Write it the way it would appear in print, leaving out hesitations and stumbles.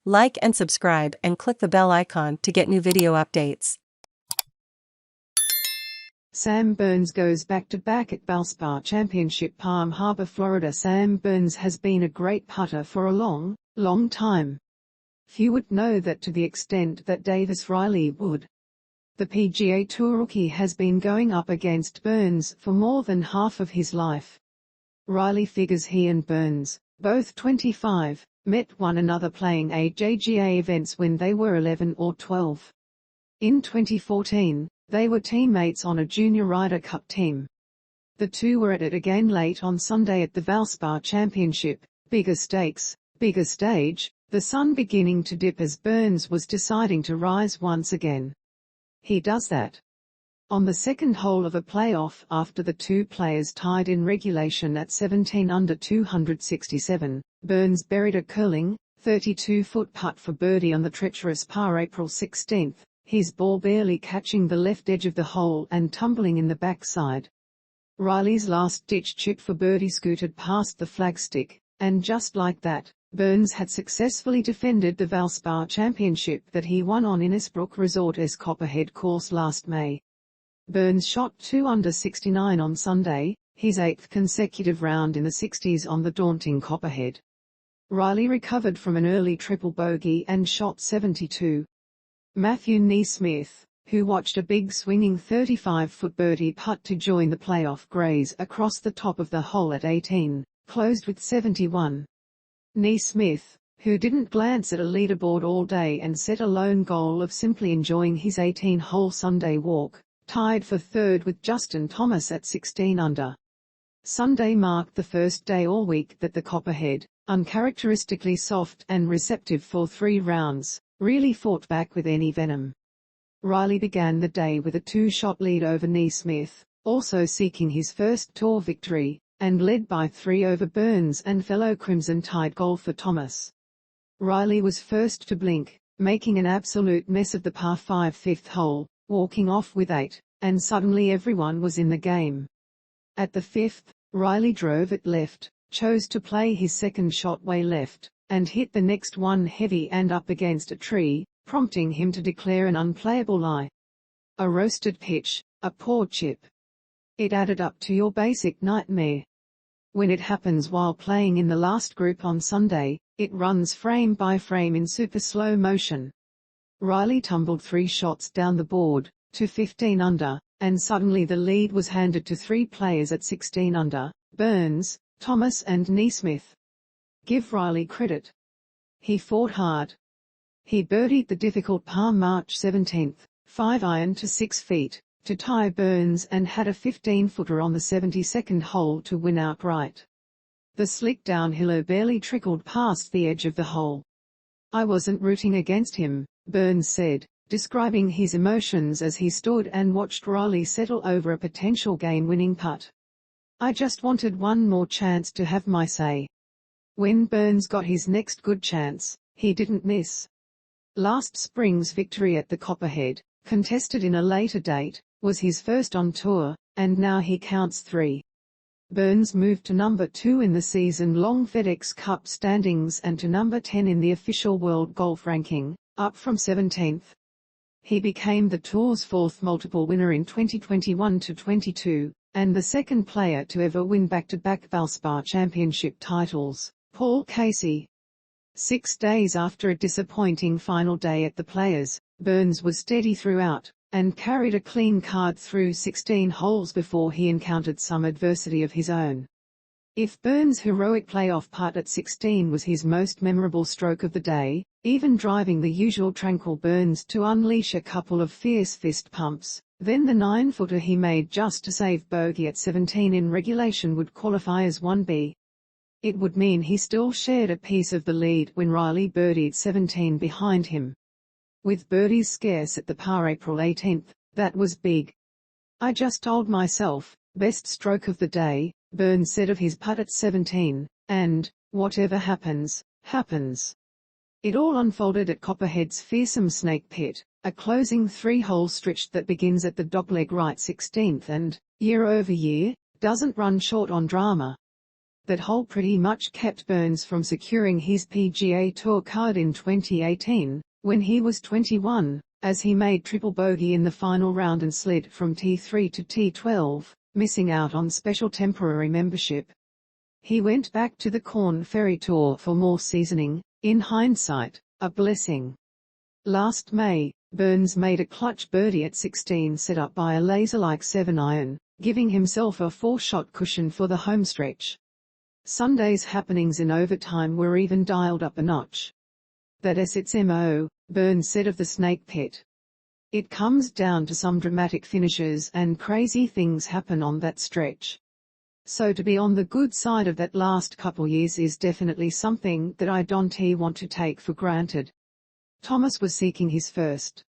Like and subscribe and click the bell icon to get new video updates. Sam Burns goes back-to-back at Valspar Championship, Palm Harbor, Florida. Sam Burns has been a great putter for a long, long time. Few would know that to the extent that Davis Riley would. The PGA Tour rookie has been going up against Burns for more than half of his life. Riley figures he and Burns, both 25, met one another playing AJGA events when they were 11 or 12. In 2014, they were teammates on a Junior Ryder Cup team. The two were at it again late on Sunday at the Valspar Championship, bigger stakes, bigger stage, the sun beginning to dip as Burns was deciding to rise once again. He does that on the second hole of a playoff after the two players tied in regulation at 17 under 267. Burns buried a curling, 32-foot putt for birdie on the treacherous par April 16, his ball barely catching the left edge of the hole and tumbling in the backside. Riley's last-ditch chip for birdie scooted past the flagstick, and just like that, Burns had successfully defended the Valspar Championship that he won on Innisbrook Resort's Copperhead course last May. Burns shot 2 under 69 on Sunday, his 8th consecutive round in the 60s on the daunting Copperhead. Riley recovered from an early triple bogey and shot 72. Matthew NeSmith, who watched a big swinging 35-foot birdie putt to join the playoff graze across the top of the hole at 18, closed with 71. NeSmith, who didn't glance at a leaderboard all day and set a lone goal of simply enjoying his 18-hole Sunday walk, tied for third with Justin Thomas at 16 under. Sunday marked the first day all week that the Copperhead, uncharacteristically soft and receptive for 3 rounds, really fought back with any venom. Riley began the day with a 2-shot lead over NeSmith, also seeking his first tour victory, and led by 3 over Burns and fellow Crimson Tide golfer Thomas. Riley was first to blink, making an absolute mess of the par 5 fifth hole, walking off with 8, and suddenly everyone was in the game. At the 5th, Riley drove it left, chose to play his second shot way left, and hit the next one heavy and up against a tree, prompting him to declare an unplayable lie. A roasted pitch, a poor chip. It added up to your basic nightmare. When it happens while playing in the last group on Sunday, it runs frame by frame in super slow motion. Riley tumbled 3 shots down the board, to 15 under, and suddenly the lead was handed to 3 players at 16 under, Burns, Thomas and NeSmith. Give Riley credit. He fought hard. He birdied the difficult par March 17, 5-iron to 6 feet, to tie Burns and had a 15-footer on the 72nd hole to win outright. The slick downhiller barely trickled past the edge of the hole. I wasn't rooting against him, Burns said, describing his emotions as he stood and watched Riley settle over a potential game-winning putt. I just wanted one more chance to have my say. When Burns got his next good chance, he didn't miss. Last spring's victory at the Copperhead, contested in a later date, was his first on tour, and now he counts 3. Burns moved to number 2 in the season-long FedExCup standings and to number 10 in the official world golf ranking, up from 17th. He became the tour's 4th multiple winner in 2021-22, and the 2nd player to ever win back-to-back Valspar Championship titles, Paul Casey. 6 days after a disappointing final day at the Players, Burns was steady throughout, and carried a clean card through 16 holes before he encountered some adversity of his own. If Burns' heroic playoff putt at 16 was his most memorable stroke of the day, even driving the usual tranquil Burns to unleash a couple of fierce fist pumps, then the 9-footer he made just to save bogey at 17 in regulation would qualify as 1B. It would mean he still shared a piece of the lead when Riley birdied 17 behind him. With birdies scarce at the par April 18, that was big. I just told myself, best stroke of the day, Burns said of his putt at 17, and, whatever happens, happens. It all unfolded at Copperhead's fearsome snake pit, a closing 3-hole stretch that begins at the dogleg right 16th and, year over year, doesn't run short on drama. That hole pretty much kept Burns from securing his PGA Tour card in 2018, when he was 21, as he made triple bogey in the final round and slid from T3 to T12, missing out on special temporary membership. He went back to the Corn Ferry Tour for more seasoning, in hindsight, a blessing. Last May, Burns made a clutch birdie at 16 set up by a laser-like 7-iron, giving himself a 4-shot cushion for the homestretch. Sunday's happenings in overtime were even dialed up a notch. That's its MO, Burns said of the Snake Pit. It comes down to some dramatic finishes and crazy things happen on that stretch. So to be on the good side of that last couple years is definitely something that I don't want to take for granted. Thomas was seeking his first